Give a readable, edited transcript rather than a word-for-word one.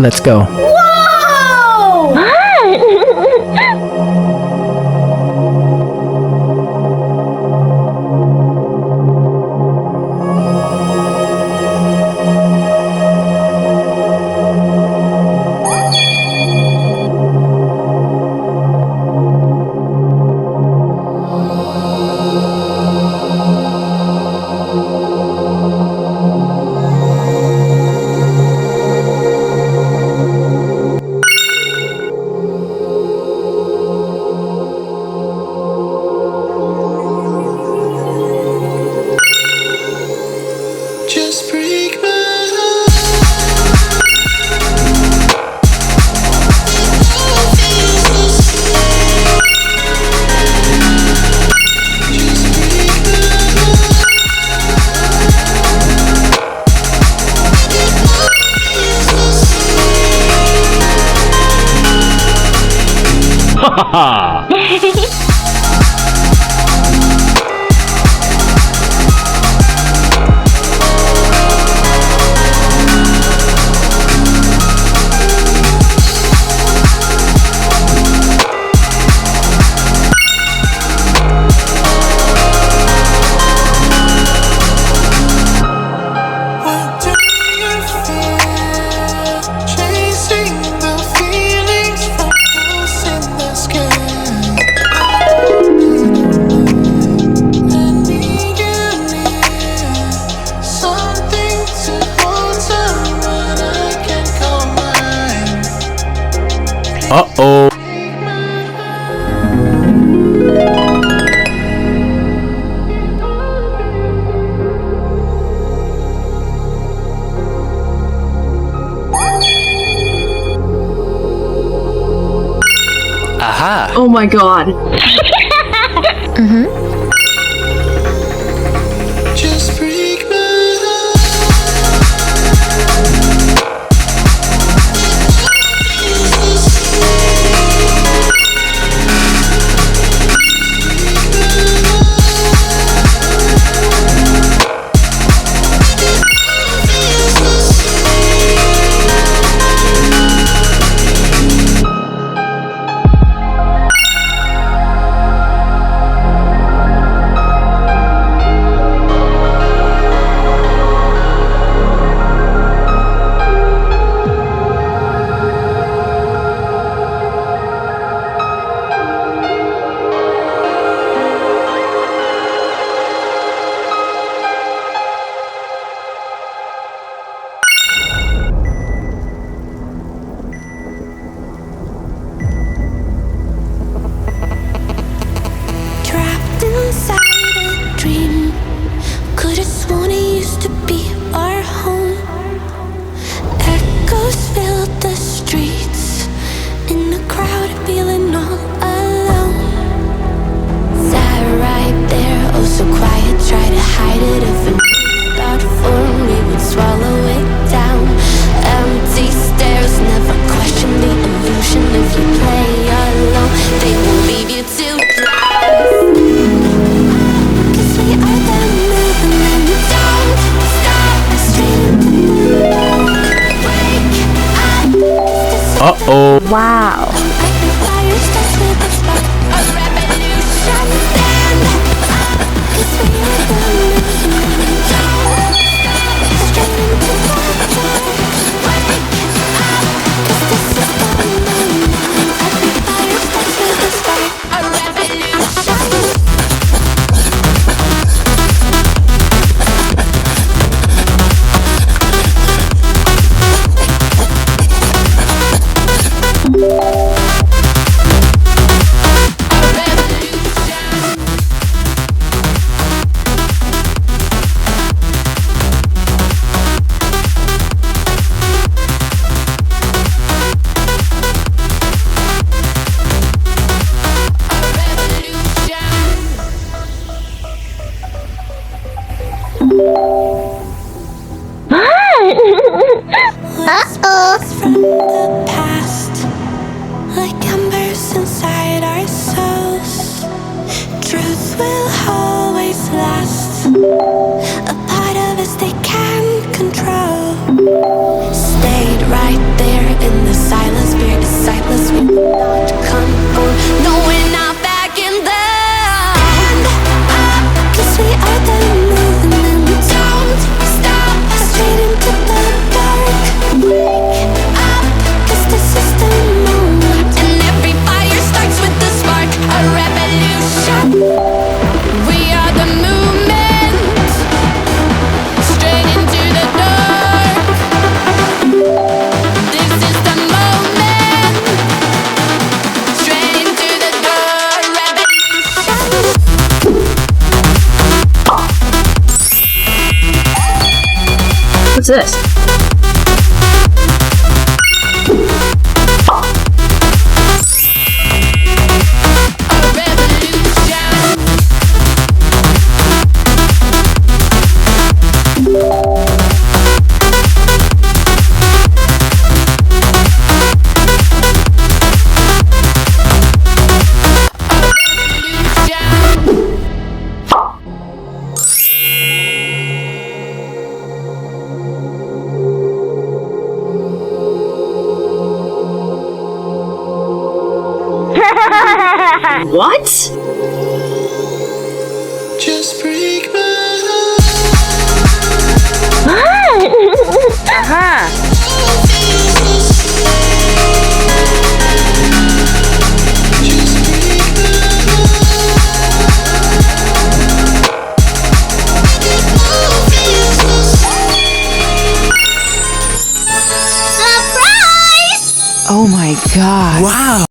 Let's go. Whoa! Just break my What do you feel? Chasing the feelings from us in the sky. I need you near. Something to hold, someone I can call mine. Uh-oh. Break my Aha. Oh my god. Just break my Trapped inside a dream. Could've sworn it used to be our home. Echoes filled the streets. In the crowd, feeling all alone. Sat right there, oh so quiet. Try to hide it if a thought formed, we would swallow it down. Empty stares, never question the illusion. If you play alone, they will leave you to drown. 'Cause we are the movement, don't stop streaming. Wake up, 'cause this is Uh-oh. Wow. like the fire starts with a spark. A revolution, stand up, 'cause we are the movement, don't stop streaming to the dark. Wake up, 'cause this is the moment. Every fire starts with a spark. A revolution. From the past, like embers inside our souls. Truth will always last. A part of us they can't control. Stayed right there fear is sightless. We will not conform. No, we're not backing down. Up, 'cause we are the movement. Don't stop, straight into the dark. Wake up, 'cause this is the moment. And every fire starts with the spark. A revolution. We are the movement. Straight into the dark. This is the moment. Straight into the dark. Revolution. What's this? A revolution. What? Just break my Aha! Oh my god. Wow.